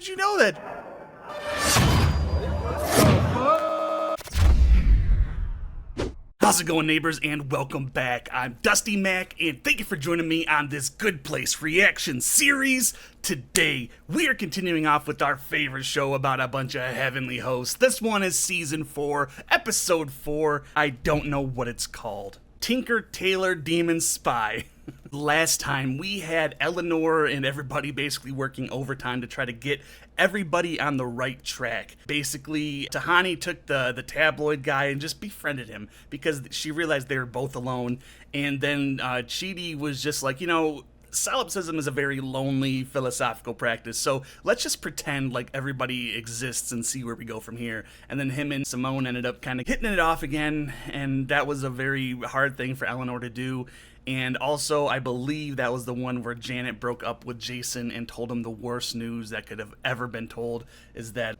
did you know that? How's it going, neighbors, and welcome back. I'm Dusty Mac, and thank you for joining me on this Good Place reaction series. Today, we are continuing off with our favorite show about a bunch of heavenly hosts. This one is Season 4, Episode 4. I don't know what it's called. Tinker, Tailor, Demon, Spy. Last time, we had Eleanor and everybody basically working overtime to try to get everybody on the right track. Basically, Tahani took the tabloid guy and just befriended him because she realized they were both alone. And then Chidi was just like, you know, solipsism is a very lonely philosophical practice, so let's just pretend like everybody exists and see where we go from here. And then him and Simone ended up kind of hitting it off again, and that was a very hard thing for Eleanor to do. And also, I believe that was the one where Janet broke up with Jason and told him the worst news that could have ever been told, is that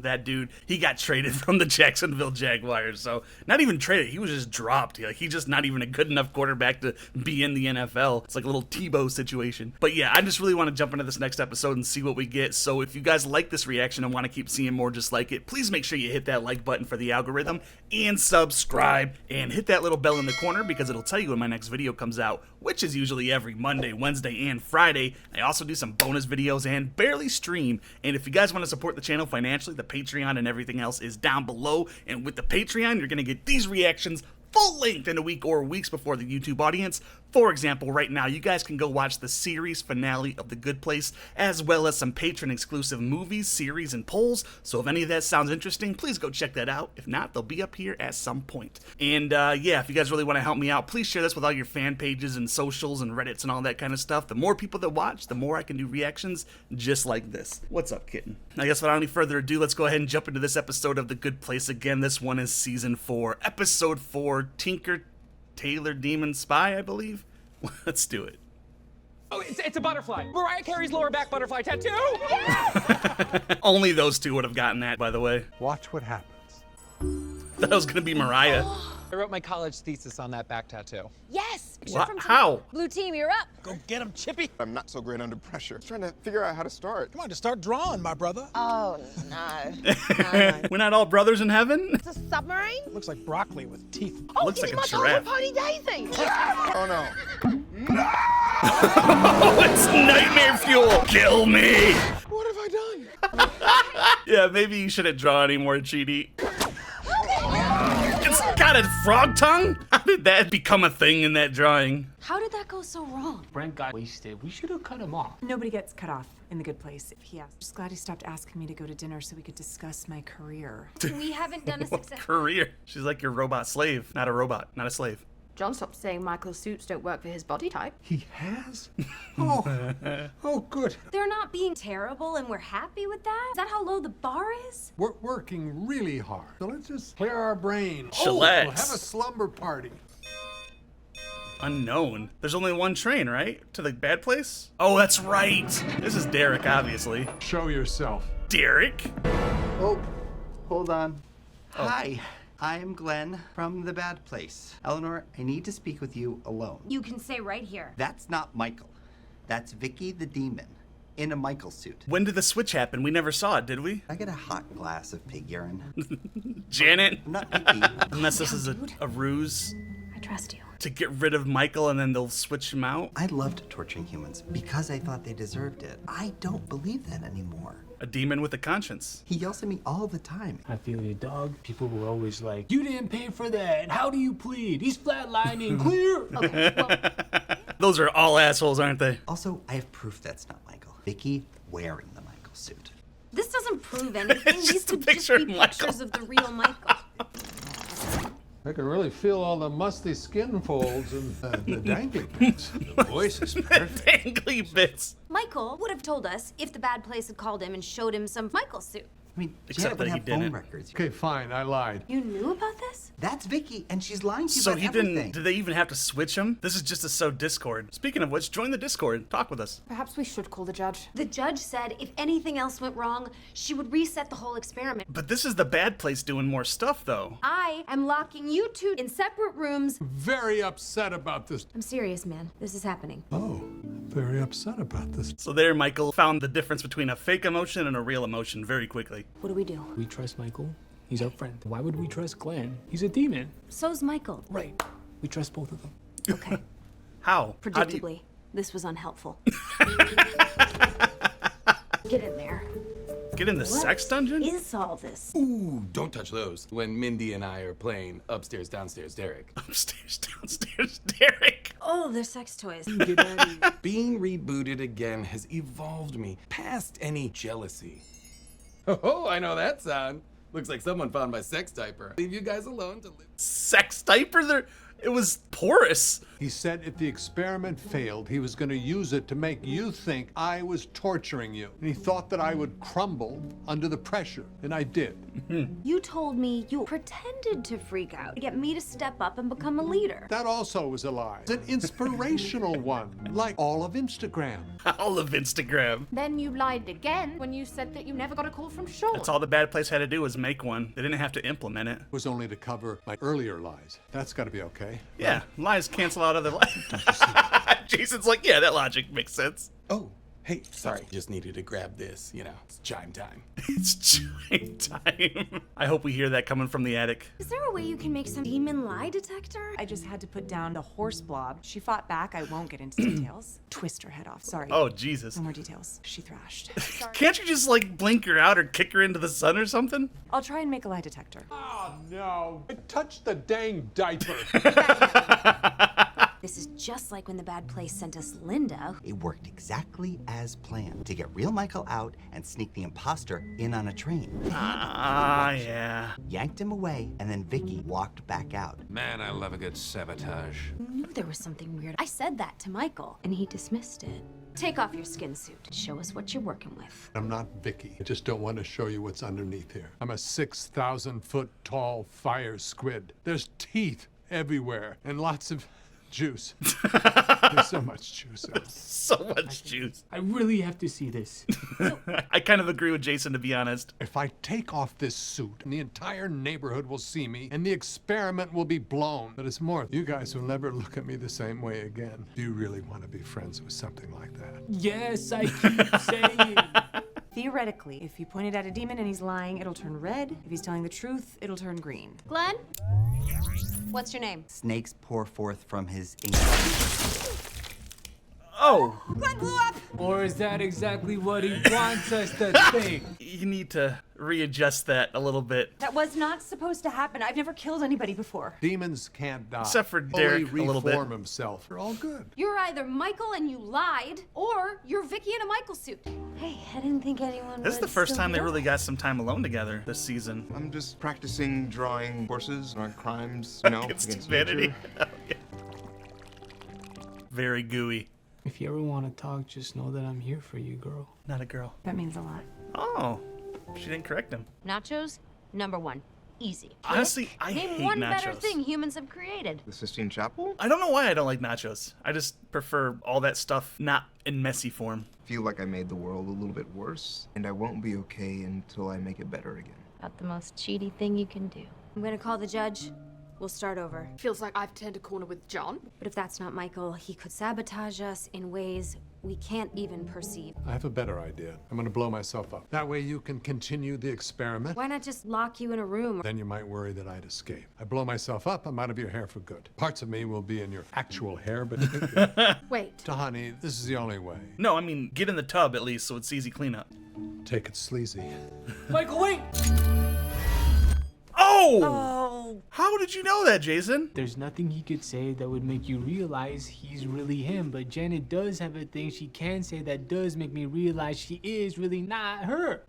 that dude, he got traded from the Jacksonville Jaguars. So, not even traded, he was just dropped. Like, he's just not even a good enough quarterback to be in the NFL. It's like a little Tebow situation. But yeah, I just really want to jump into this next episode and see what we get. So if you guys like this reaction and want to keep seeing more just like it, please make sure you hit that like button for the algorithm and subscribe and hit that little bell in the corner, because it'll tell you when my next video comes out, which is usually every Monday, Wednesday, and Friday. I also do some bonus videos and barely stream. And if you guys want to support the channel financially, the Patreon and everything else is down below. And with the Patreon, you're going to get these reactions full length in a week or weeks before the YouTube audience. For example, right now, you guys can go watch the series finale of The Good Place, as well as some patron-exclusive movies, series, and polls. So if any of that sounds interesting, please go check that out. If not, they'll be up here at some point. And yeah, if you guys really want to help me out, please share this with all your fan pages and socials and Reddits and all that kind of stuff. The more people that watch, the more I can do reactions just like this. What's up, kitten? I guess without any further ado, let's go ahead and jump into this episode of The Good Place. Again, this one is Season 4, Episode 4, Tinker, Tailor, Demon, Spy, I believe. Let's do it. Oh, it's a butterfly. Mariah Carey's lower back butterfly tattoo. Yes! Only those two would have gotten that, by the way. Watch what happens. Thought it was gonna be Mariah. I wrote my college thesis on that back tattoo. Yes! What? How? Blue team, you're up. Go get him, Chippy. I'm not so great under pressure. Just trying to figure out how to start. Come on, just start drawing, my brother. Oh, no. No. We're not all brothers in heaven? It's a submarine? Looks like broccoli with teeth. Oh, Looks like a it's giraffe. Pony Daisy. Oh no. Oh, it's nightmare fuel! Kill me! What have I done? Yeah, maybe you shouldn't draw anymore, Chidi. It's got a frog tongue? How did that become a thing in that drawing? How did that go so wrong? Brent got wasted. We should have cut him off. Nobody gets cut off in The Good Place. He asked. Just glad he stopped asking me to go to dinner so we could discuss my career. We haven't done a What success. career? She's like your robot slave. Not a robot, not a slave. John stopped saying Michael's suits don't work for his body type. He has? Oh, good. They're not being terrible and we're happy with that? Is that how low the bar is? We're working really hard. So let's just clear our brain. Chillax. We'll have a slumber party. Unknown. There's only one train, right? To the bad place? Oh, that's right. This is Derek, obviously. Show yourself. Derek? Oh, hold on. Hi, I'm Glenn from The Bad Place. Eleanor, I need to speak with you alone. You can stay right here. That's not Michael. That's Vicky the Demon in a Michael suit. When did the switch happen? We never saw it, did we? I get a hot glass of pig urine. Janet? I'm not picky. Unless this is a ruse I trust you. to get rid of Michael and then they'll switch him out? I loved torturing humans because I thought they deserved it. I don't believe that anymore. A demon with a conscience. He yells at me all the time. I feel your dog. People were always like, you didn't pay for that. How do you plead? He's flatlining. Clear. Okay, well, Those are all assholes, aren't they? Also, I have proof that's not Michael. Vicky wearing the Michael suit. this doesn't prove anything. It's These just a could just picture be of Michael. pictures of the real Michael. I can really feel all the musty skin folds and the dangly bits. The voice is perfect. Dangly bits. Michael would have told us if the bad place had called him and showed him some Michael suit. I mean, Except Janet would that he have phone didn't. records. Okay, fine, I lied. You knew about this? That's Vicky, and she's lying to you So about he everything. didn't. Did they even have to switch him? This is just to sow discord. Speaking of which, join the Discord. Talk with us. Perhaps we should call the judge. The judge said if anything else went wrong, she would reset the whole experiment. But this is the bad place doing more stuff, though. I am locking you two in separate rooms. Very upset about this. I'm serious, man. This is happening. Oh, very upset about this. So there, Michael found the difference between a fake emotion and a real emotion very quickly. What do we do? We trust Michael. He's our friend. Why would we trust Glenn? He's a demon. So's Michael. Right. We trust both of them. Okay. How? Predictably, this was unhelpful. Get in there. Get in the sex dungeon? Is all this? Ooh, don't touch those. When Mindy and I are playing upstairs, downstairs, Derek. Upstairs, downstairs, Derek. Oh, they're sex toys. Get out of here. Being rebooted again has evolved me past any jealousy. Oh, I know that sound. Looks like someone found my sex diaper. Leave you guys alone to live. Sex diaper? There, it was porous. He said if the experiment failed, he was going to use it to make you think I was torturing you. And he thought that I would crumble under the pressure, and I did. You told me you pretended to freak out to get me to step up and become a leader. That also was a lie. It's an inspirational one, like all of Instagram. All of Instagram. Then you lied again when you said that you never got a call from Sean. That's all the bad place had to do was make one. They didn't have to implement it. It was only to cover my earlier lies. That's got to be okay. Yeah, lies cancel out other lies. Jason's like, yeah, that logic makes sense. Oh, hey, sorry. Just needed to grab this. You know, it's chime time. It's chime time. I hope we hear that coming from the attic. Is there a way you can make some demon lie detector? I just had to put down the horse blob. She fought back. I won't get into details. Twist her head off. Sorry. Oh, Jesus. No more details. She thrashed. Can't you just, like, blink her out or kick her into the sun or something? I'll try and make a lie detector. Oh, no. I touched the dang diaper. This is just like when the bad place sent us Linda. It worked exactly as planned to get real Michael out and sneak the imposter in on a train. Ah, yeah. Yanked him away, and then Vicky walked back out. Man, I love a good sabotage. I knew there was something weird. I said that to Michael, and he dismissed it. Take off your skin suit. Show us what you're working with. I'm not Vicky. I just don't want to show you what's underneath here. I'm a 6,000-foot tall fire squid. There's teeth everywhere and lots of juice. There's so much juice. So much juice. I really have to see this. I kind of agree with Jason, to be honest. If I take off this suit, the entire neighborhood will see me, and the experiment will be blown. But it's more, you guys will never look at me the same way again. Do you really want to be friends with something like that? Yes, I keep saying. Theoretically, if you point it at a demon and he's lying, it'll turn red. If he's telling the truth, it'll turn green. Glenn? What's your name? Snakes pour forth from his ink. Oh, Glenn blew up! Or is that exactly what he wants us to think? you need to readjust that a little bit. That was not supposed to happen. I've never killed anybody before. Demons can't die. Except for Derek, Only a little bit. reform himself. They're all good. You're either Michael and you lied, or you're Vicky in a Michael suit. Hey, I didn't think anyone This is the first time they really got some time alone together this season. I'm just practicing drawing horses on crimes, you know, Against against humanity. nature. Oh, yeah. Very gooey. If you ever want to talk, just know that I'm here for you, girl. Not a girl. That means a lot. Oh, she didn't correct him. Nachos, number one. Easy. Honestly, I Name hate one nachos. better thing humans have created. The Sistine Chapel? I don't know why I don't like nachos. I just prefer all that stuff not in messy form. Feel like I made the world a little bit worse, and I won't be okay until I make it better again. About the most cheaty thing you can do. I'm gonna call the judge. We'll start over. Feels like I've turned a corner with John. But if that's not Michael, he could sabotage us in ways we can't even perceive. I have a better idea. I'm gonna blow myself up. That way you can continue the experiment. Why not just lock you in a room? Then you might worry that I'd escape. I blow myself up, I'm out of your hair for good. Parts of me will be in your actual hair, but Wait. Tahani, this is the only way. No, I mean, get in the tub at least so it's easy cleanup. Take it sleazy. Michael, wait! Oh! How did you know that, Jason? There's nothing he could say that would make you realize he's really him, but Janet does have a thing she can say that does make me realize she is really not her.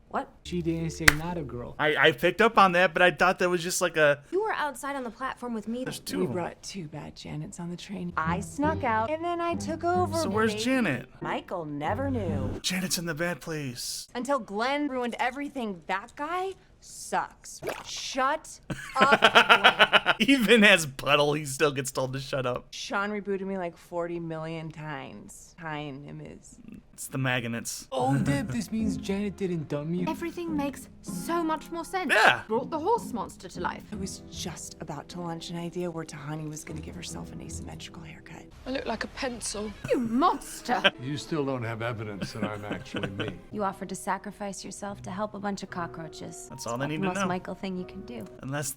What? She didn't say not a girl. I picked up on that, but I thought that was just like a... You were outside on the platform with me. There's two We of them. brought two bad Janets on the train. I snuck out, and then I took over. So where's baby. Janet? Michael never knew. Janet's in the bad place. Until Glenn ruined everything. That guy sucks. Shut up, Glenn. Even as Puddle, he still gets told to shut up. Sean rebooted me like 40 million times. Tying him is It's the magnets. Oh, Deb, this means Janet didn't dumb you. Everything makes so much more sense. Yeah. Brought the horse monster to life. I was just about to launch an idea where Tahani was gonna give herself an asymmetrical haircut. I look like a pencil. You monster! You still don't have evidence that I'm actually me. You offered to sacrifice yourself to help a bunch of cockroaches. That's all they It's need the to most know. Michael thing you can do. Unless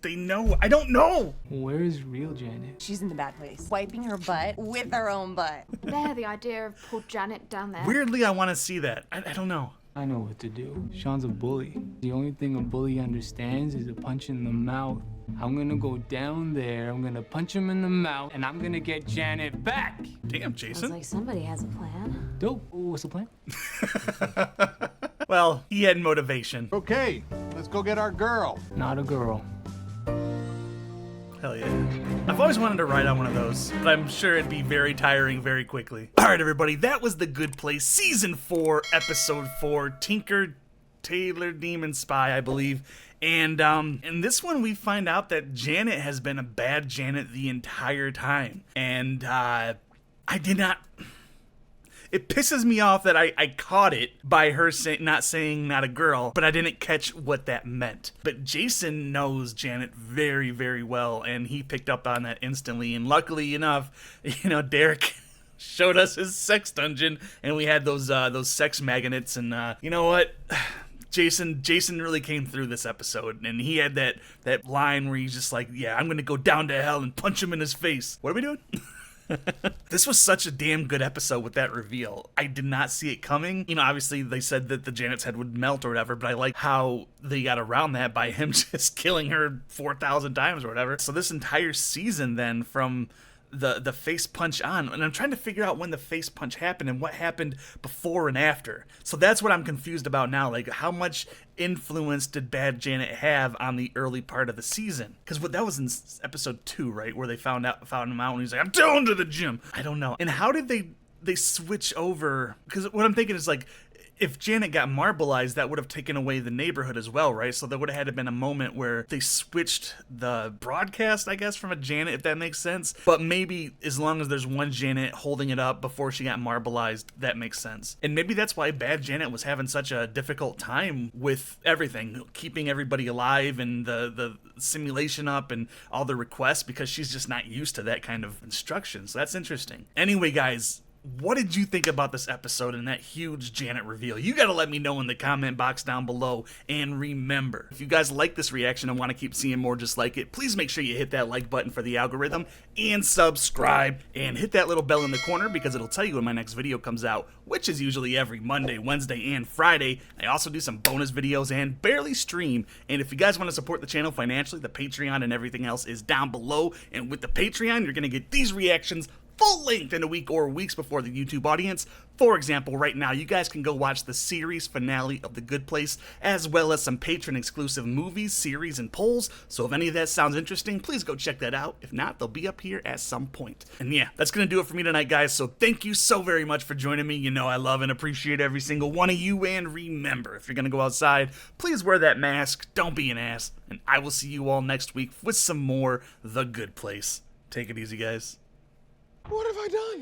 they know. I don't know. Where's real Janet? She's in the bad place, wiping her butt with her own butt. There, the idea of poor Janet down there. Weirdly, I want to see that. I don't know. I know what to do. Sean's a bully. The only thing a bully understands is a punch in the mouth. I'm gonna go down there, I'm gonna punch him in the mouth, and I'm gonna get Janet back. Damn, Sounds Jason. like somebody has a plan. Dope. What's the plan? Well, he had motivation. Okay, let's go get our girl. Not a girl. Hell yeah. I've always wanted to ride on one of those, but I'm sure it'd be very tiring very quickly. All right, everybody, that was The Good Place, Season 4, Episode 4, Tinker, Tailor, Demon Spy, I believe. And in this one, we find out that Janet has been a bad Janet the entire time. And I did not... It pisses me off that I caught it by her not saying not a girl, but I didn't catch what that meant. But Jason knows Janet very, very well, and he picked up on that instantly. And luckily enough, Derek showed us his sex dungeon, and we had those sex magnets. And you know what? Jason really came through this episode, and he had that line where he's just like, yeah, I'm gonna go down to hell and punch him in his face. What are we doing? This was such a damn good episode with that reveal. I did not see it coming. Obviously they said that the Janet's head would melt or whatever, but I like how they got around that by him just killing her 4,000 times or whatever. So this entire season then from the face punch on, and I'm trying to figure out when the face punch happened and what happened before and after. So that's what I'm confused about now. Like, how much influence did Bad Janet have on the early part of the season? Because that was in episode 2, right, where they found him out, and he's like, I'm going to the gym. I don't know. And how did they switch over? Because what I'm thinking is, like, if Janet got marbleized, that would have taken away the neighborhood as well, right? So there would have had to been a moment where they switched the broadcast, I guess, from a Janet, if that makes sense. But maybe as long as there's one Janet holding it up before she got marbleized, that makes sense. And maybe that's why Bad Janet was having such a difficult time with everything, keeping everybody alive and the simulation up and all the requests, because she's just not used to that kind of instruction. So that's interesting. Anyway, guys, what did you think about this episode and that huge Janet reveal? You gotta let me know in the comment box down below. And remember, if you guys like this reaction and want to keep seeing more just like it, please make sure you hit that like button for the algorithm and subscribe and hit that little bell in the corner, because it'll tell you when my next video comes out, which is usually every Monday, Wednesday, and Friday. I also do some bonus videos and barely stream. And if you guys want to support the channel financially, the Patreon and everything else is down below. And with the Patreon, you're gonna get these reactions full length in a week or weeks before the YouTube audience. For example, right now, you guys can go watch the series finale of The Good Place, as well as some patron exclusive movies, series, and polls. So if any of that sounds interesting, please go check that out. If not, they'll be up here at some point. And yeah, that's gonna do it for me tonight, guys. So thank you so very much for joining me. You know I love and appreciate every single one of you. And remember, if you're gonna go outside, please wear that mask, don't be an ass, and I will see you all next week with some more The Good Place. Take it easy, guys. What have I done?